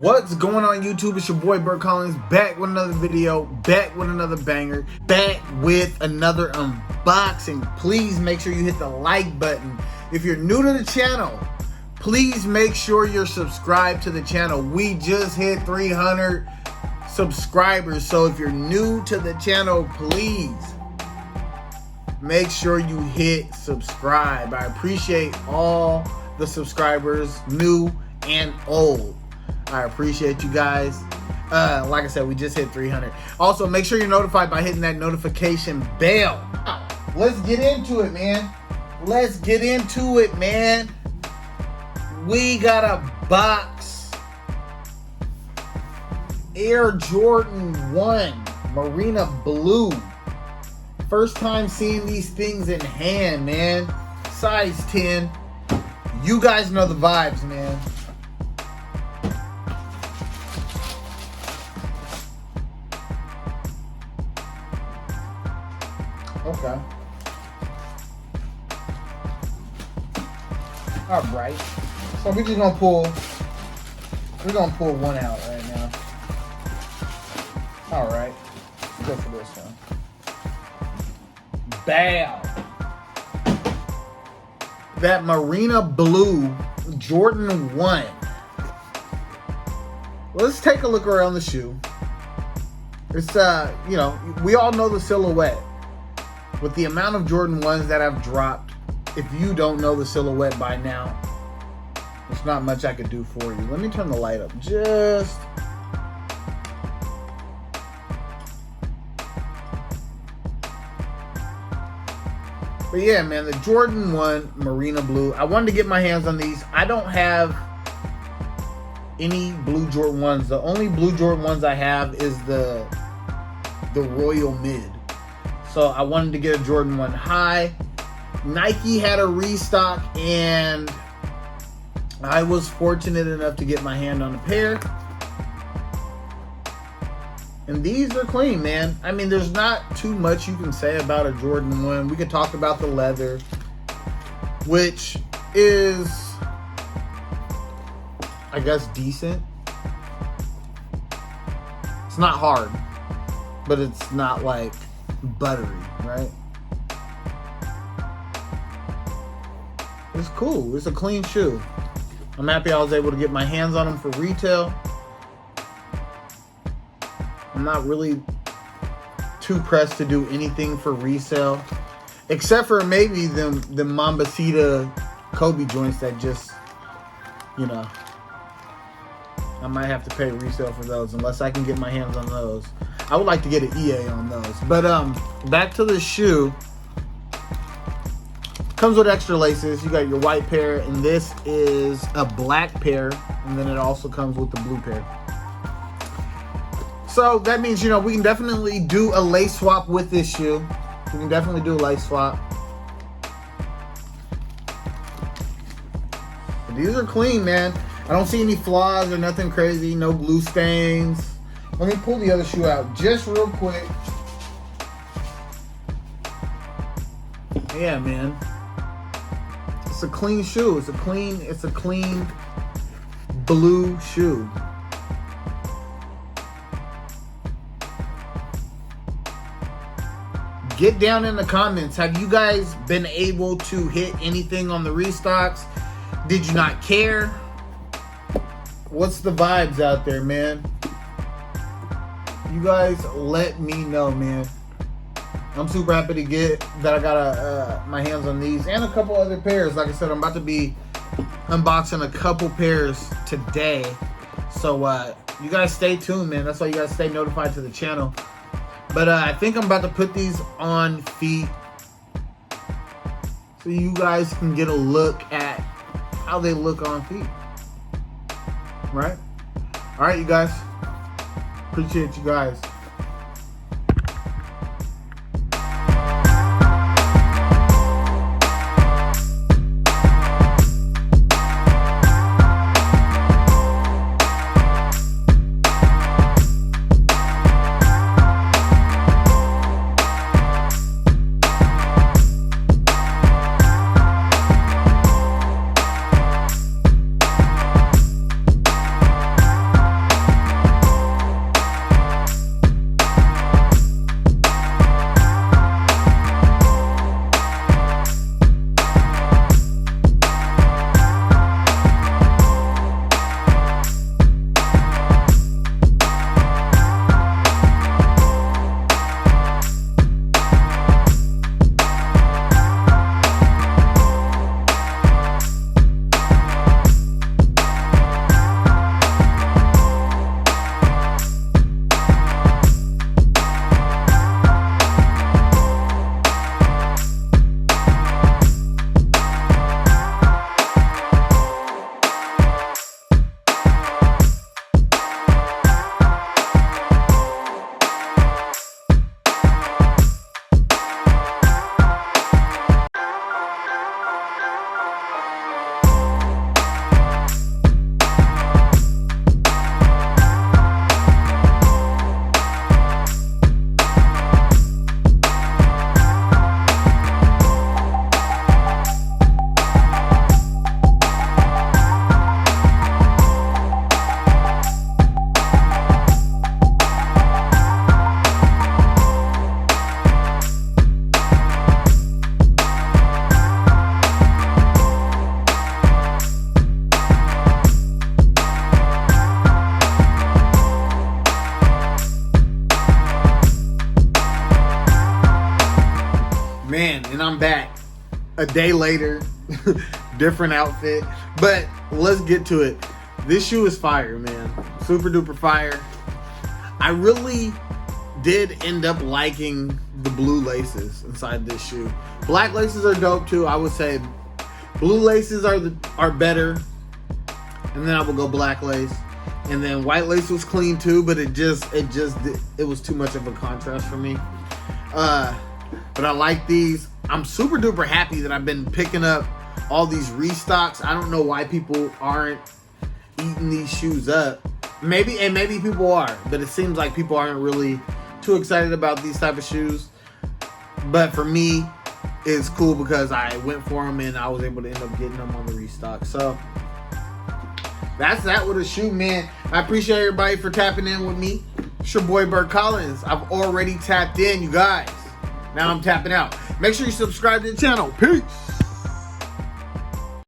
What's going on YouTube? It's your boy Bert Collins, back with another video, back with another banger, back with another unboxing. Please make sure you hit the like button. If you're new to the channel, please make sure you're subscribed to the channel. We just hit 300 subscribers, so if you're new to the channel, please make sure you hit subscribe. I appreciate all the subscribers, new and old. I appreciate you guys. Like I said, we just hit 300. Also, make sure you're notified by hitting that notification bell. Let's get into it, man. Let's get into it, man. We got a box. Air Jordan 1 Marina Blue. First time seeing these things in hand, man. Size 10. You guys know the vibes, man. Okay. All right. So we're gonna pull one out right now. All right. Let's go for this one. Bam. That Marina Blue Jordan 1. Let's take a look around the shoe. It's you know, we all know the silhouette. With the amount of Jordan 1s that I've dropped, if you don't know the silhouette by now, there's not much I could do for you. Let me turn the light up just. But yeah, man, the Jordan 1 Marina Blue. I wanted to get my hands on these. I don't have any blue Jordan 1s. The only blue Jordan 1s I have is the Royal Mid. So I wanted to get a Jordan 1 high. Nike had a restock, and I was fortunate enough to get my hand on a pair. And these are clean, man. I mean, there's not too much you can say about a Jordan 1. We could talk about the leather, which is, I guess, decent. It's not hard, but it's not like buttery, right? It's cool. It's a clean shoe. I'm happy I was able to get my hands on them for retail. I'm not really too pressed to do anything for resale, except for maybe the Mambacita Kobe joints that just, you know, I might have to pay resale for those unless I can get my hands on those. I would like to get an EA on those. But back to the shoe. Comes with extra laces. You got your white pair, and this is a black pair, and then it also comes with the blue pair. So that means, you know, we can definitely do a lace swap with this shoe. We can definitely do a lace swap. But these are clean, man. I don't see any flaws or nothing crazy. No glue stains. Let me pull the other shoe out just real quick. Yeah, man. It's a clean shoe. It's a clean blue shoe. Get down in the comments. Have you guys been able to hit anything on the restocks? Did you not care? What's the vibes out there, man? You guys let me know, man. I'm super happy to get that I got my hands on these and a couple other pairs. Like I said, I'm about to be unboxing a couple pairs today. So you guys stay tuned, man. That's why you guys stay notified to the channel. But I think I'm about to put these on feet so you guys can get a look at how they look on feet. Right? All right, you guys. Appreciate you guys. then I'm back a day later, different outfit. But let's get to it. This shoe is fire, man. Super duper fire. I really did end up liking the blue laces inside this shoe. Black laces are dope too. I would say blue laces are better, and then I would go black lace. And then white lace was clean too, but it was too much of a contrast for me. But I like these. I'm super duper happy that I've been picking up all these restocks. I don't know why people aren't eating these shoes up. Maybe people are, but it seems like people aren't really too excited about these type of shoes. But for me, it's cool because I went for them and I was able to end up getting them on the restock. So that's that with a shoe, man. I appreciate everybody for tapping in with me. It's your boy Burt Collins. I've already tapped in, you guys. Now I'm tapping out. Make sure you subscribe to the channel. Peace.